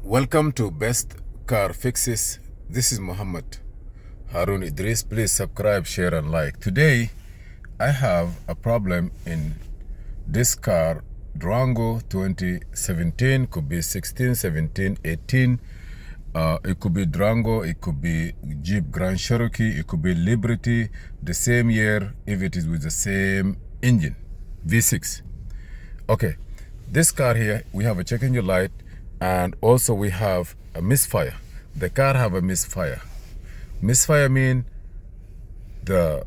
Welcome to Best Car Fixes. This is Muhammad Harun Idris. Please subscribe, share and like. Today I have a problem in this car, Durango 2017, could be 16, 17, 18. It could be Durango, it could be Jeep Grand Cherokee, it could be Liberty, the same year if it is with the same engine, V6. Okay, this car here, we have a check engine light, and also we have a misfire. The car have a misfire. Misfire mean the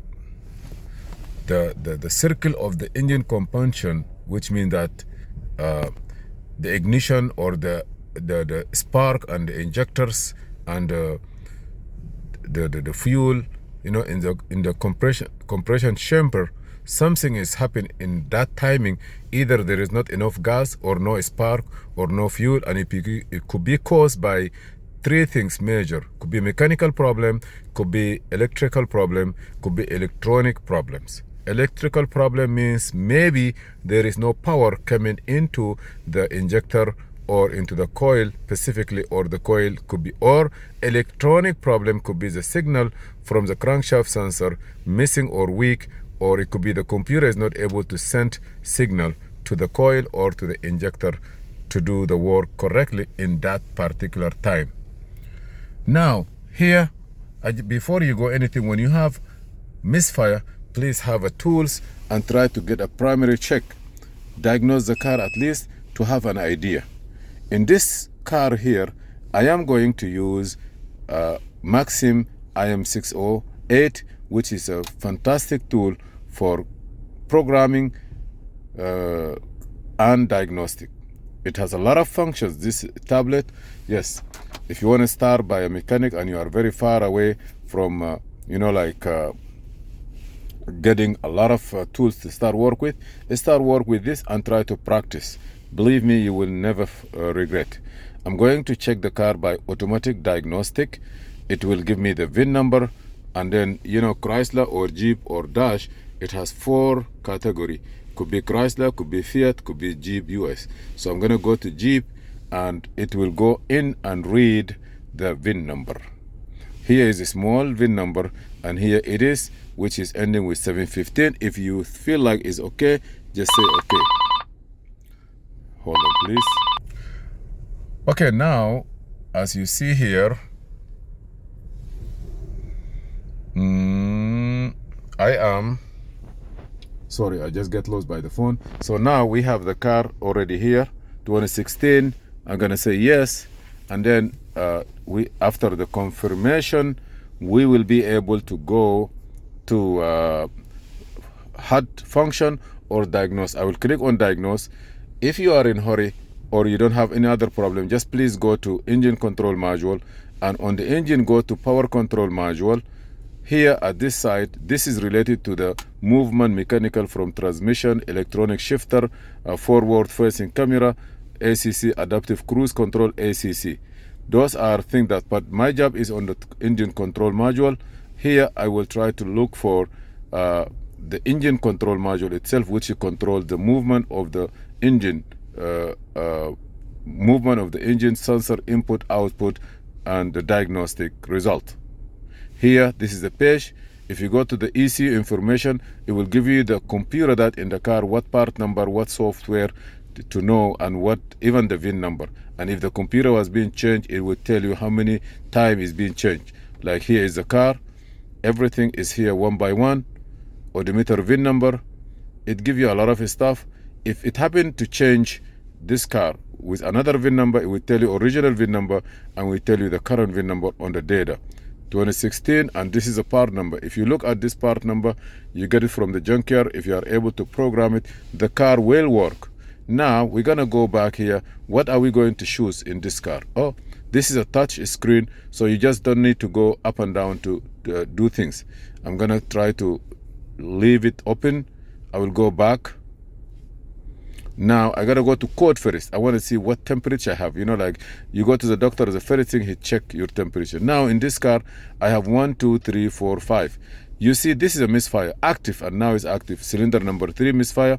circle of the engine compunction, which means that the ignition or the spark and the injectors and the fuel, you know, in the compression chamber, something is happening in that timing. Either there is not enough gas or no spark or no fuel, and it could be caused by three things major. Could be mechanical problem, could be electrical problem, could be electronic problems. Electrical problem means maybe there is no power coming into the injector or into the coil specifically, or the coil could be, or electronic problem could be the signal from the crankshaft sensor missing or weak, or it could be the computer is not able to send signal to the coil or to the injector to do the work correctly in that particular time. Now here, before you go anything, when you have misfire, please have a tools and try to get a primary check. Diagnose the car at least to have an idea. In this car here, I am going to use Maxim IM608, which is a fantastic tool for programming and diagnostic. It has a lot of functions. This tablet, yes, if you want to start by a mechanic and you are very far away from, getting a lot of tools to start work with this and try to practice. Believe me, you will never regret. I'm going to check the car by automatic diagnostic. It will give me the VIN number, and then, you know, Chrysler or Jeep or Dodge, it has 4 category. Could be Chrysler, could be Fiat, could be Jeep US. So I'm going to go to Jeep, and it will go in and read the VIN number. Here is a small VIN number, and here it is, which is ending with 715. If you feel like it's okay, just say okay. Hold on, please. Okay, now, as you see here, I just get lost by the phone. So now we have the car already here, 2016. I'm gonna say yes, and then after the confirmation, we will be able to go to HUD function or diagnose. I will click on diagnose. If you are in a hurry or you don't have any other problem, just please go to engine control module, and on the engine go to power control module. Here at this side, this is related to the movement mechanical from transmission, electronic shifter, forward facing camera, ACC, adaptive cruise control, ACC. Those are things that, but my job is on the engine control module. Here I will try to look for the engine control module itself, which controls the movement of the engine, movement of the engine, sensor input, output, and the diagnostic result. Here, this is the page. If you go to the ECU information, it will give you the computer that in the car, what part number, what software to know, and what, even the VIN number. And if the computer was being changed, it will tell you how many times it's being changed. Like here is the car. Everything is here one by one. Odometer VIN number. It gives you a lot of stuff. If it happened to change this car with another VIN number, it will tell you original VIN number, and will tell you the current VIN number on the data. 2016, and this is a part number. If you look at this part number, you get it from the junkyard. If you are able to program it, the car will work. Now we're gonna go back here. What are we going to choose in this car? Oh, this is a touch screen, so you just don't need to go up and down to do things. I'm gonna try to leave it open. I will go back. Now I gotta go to code first. I want to see what temperature I have. You know, like you go to the doctor, the first thing he check your temperature. Now in this car, I have 1, 2, 3, 4, 5. You see, this is a misfire, active, and now it's active. Cylinder number 3 misfire,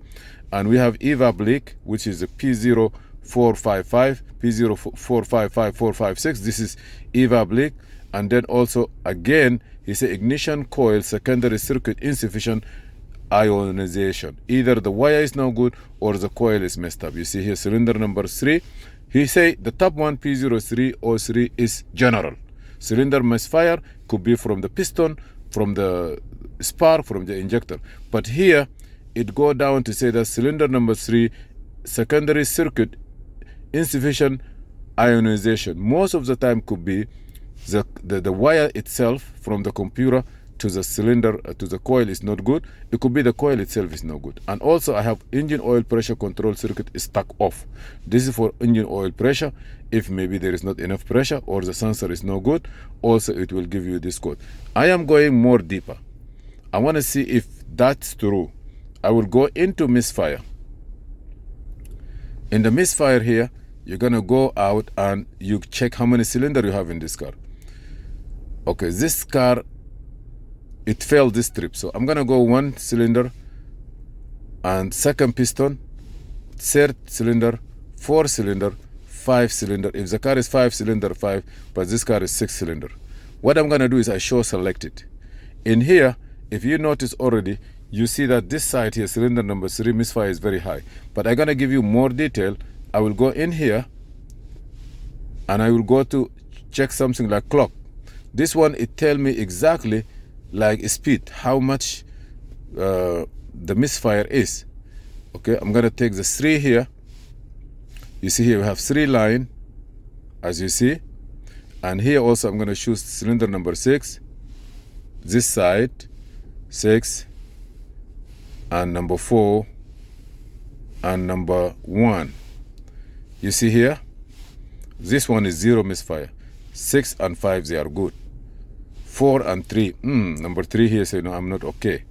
and we have evap leak, which is a P0303. P0455, P0455, this is evap leak. And then also again, he said ignition coil secondary circuit insufficient ionization. Either the wire is no good or the coil is messed up. You see here cylinder number 3. He say the top one P0303 is general. Cylinder misfire could be from the piston, from the spark, from the injector. But here it go down to say that cylinder number 3 secondary circuit insufficient ionization. Most of the time could be the wire itself from the computer to the cylinder to the coil is not good. It could be the coil itself is no good. And also I have engine oil pressure control circuit is stuck off. This is for engine oil pressure. If maybe there is not enough pressure or the sensor is no good, also it will give you this code. I am going more deeper. I want to see if that's true. I will go into Misfire. In the Misfire here, you're gonna go out and you check how many cylinders you have in this car. Okay, this car, it failed this trip. So I'm gonna go 1 cylinder and second piston, third cylinder, 4 cylinder, 5 cylinder. If the car is 5 cylinder, 5, but this car is 6 cylinder. What I'm gonna do is I show select it. In here, if you notice already, you see that this side here, cylinder number 3 misfire is very high. But I'm gonna give you more detail. I will go in here and I will go to check something like clock. This one, it tell me exactly like speed, how much the misfire is. Okay, I'm gonna take the 3 here. You see here we have 3 line, as you see. And here also I'm gonna choose cylinder number 6. This side, 6, and number 4, and number 1. You see here, this one is 0 misfire. 6 and 5, they are good. 4 and 3, number 3 here say no, I'm not okay.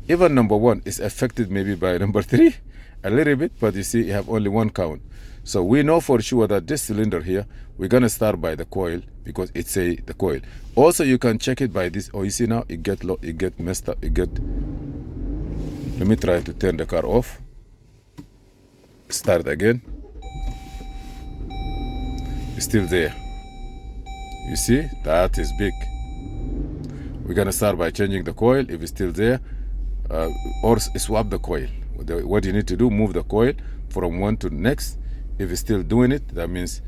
Even number 1 is affected maybe by number 3 a little bit, but you see you have only 1 count. So we know for sure that this cylinder here, we're gonna start by the coil because it say the coil. Also you can check it by this. Oh, you see now it get messed up. Let me try to turn the car off. Start again. It's still there. You see, that is big. We're gonna start by changing the coil if it's still there, or swap the coil. What you need to do, move the coil from one to the next. If it's still doing it, that means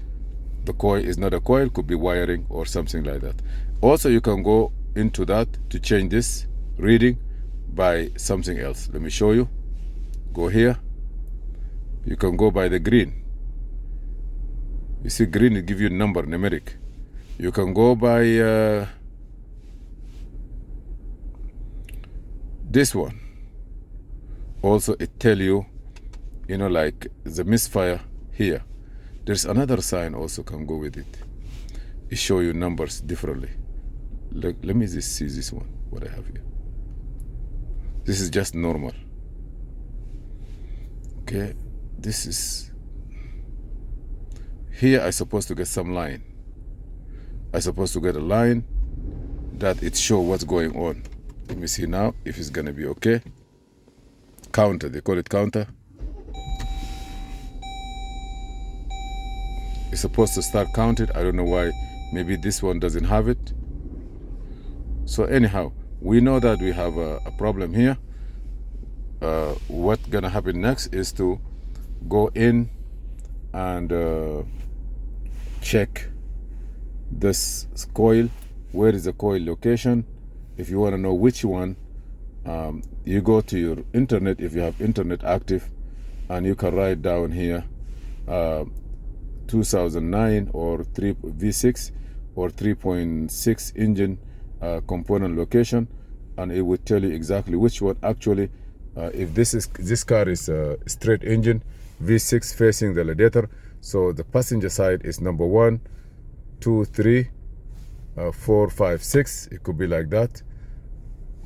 the coil is not a coil, could be wiring or something like that. Also, you can go into that to change this reading by something else. Let me show you. Go here. You can go by the green. You see green, it gives you a number, numeric. You can go by this one. Also, it tell you, you know, like the misfire here. There's another sign also can go with it. It show you numbers differently. Let me just see this one, what I have here. This is just normal. Okay, this is, here I supposed to get some line. I supposed to get a line that it show what's going on. Let me see now if it's gonna be okay. Counter, they call it counter. It's supposed to start counted. I don't know why. Maybe this one doesn't have it. So anyhow, we know that we have a problem here. What's gonna happen next is to go in and check this coil. Where is the coil location? If you want to know which one, you go to your internet if you have internet active, and you can write down here 2009 or V6 or 3.6 engine component location, and it would tell you exactly which one. Actually, if this car is a straight engine V6 facing the radiator, so the passenger side is number 1, 2, 3, 4, 5, 6. It could be like that,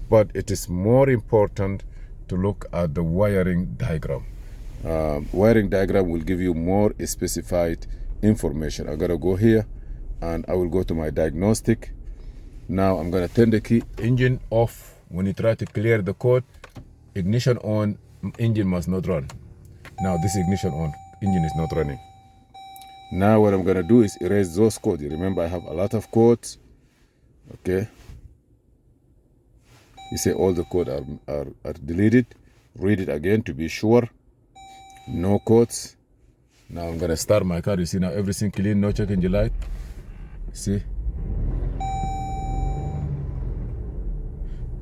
but it is more important to look at the wiring diagram. Wiring diagram will give you more specified information. I gotta go here and I will go to my diagnostic. Now I'm gonna turn the key. Engine off. When you try to clear the code, ignition on, engine must not run. Now this is ignition on. engine is not running. Now what I'm going to do is erase those codes. You remember I have a lot of codes. Okay. You see all the code are deleted. Read it again to be sure. No codes. Now I'm going to start my car. You see now everything clean, no check engine light. See?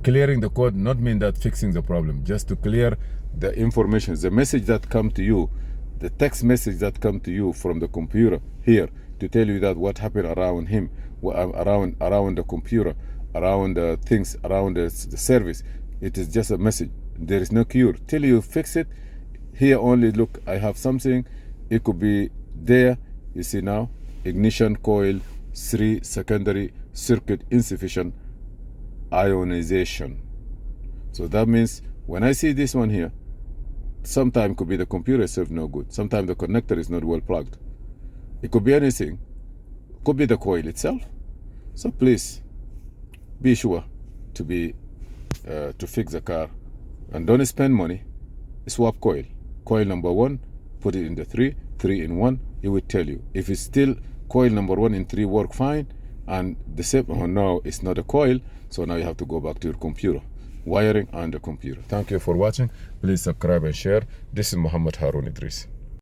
Clearing the code not mean that fixing the problem, just to clear the information, the message that come to you, the text message that come to you from the computer here to tell you that what happened around him, around the computer, around the things, around the service. It is just a message. There is no cure. Till you fix it, here only look, I have something. It could be there. You see now, ignition coil 3 secondary circuit insufficient ionization. So that means when I see this one here, sometimes could be the computer itself no good. Sometimes the connector is not well plugged. It could be anything. Could be the coil itself. So please be sure to fix the car and don't spend money. Swap coil. Coil number 1, put it in the 3 in 1. It will tell you. If it's still coil number 1 in 3 work fine, and the same, oh no, it's not a coil, so now you have to go back to your computer, wiring and the computer. Thank you for watching. Please subscribe and share. This is Muhammad Harun Idris.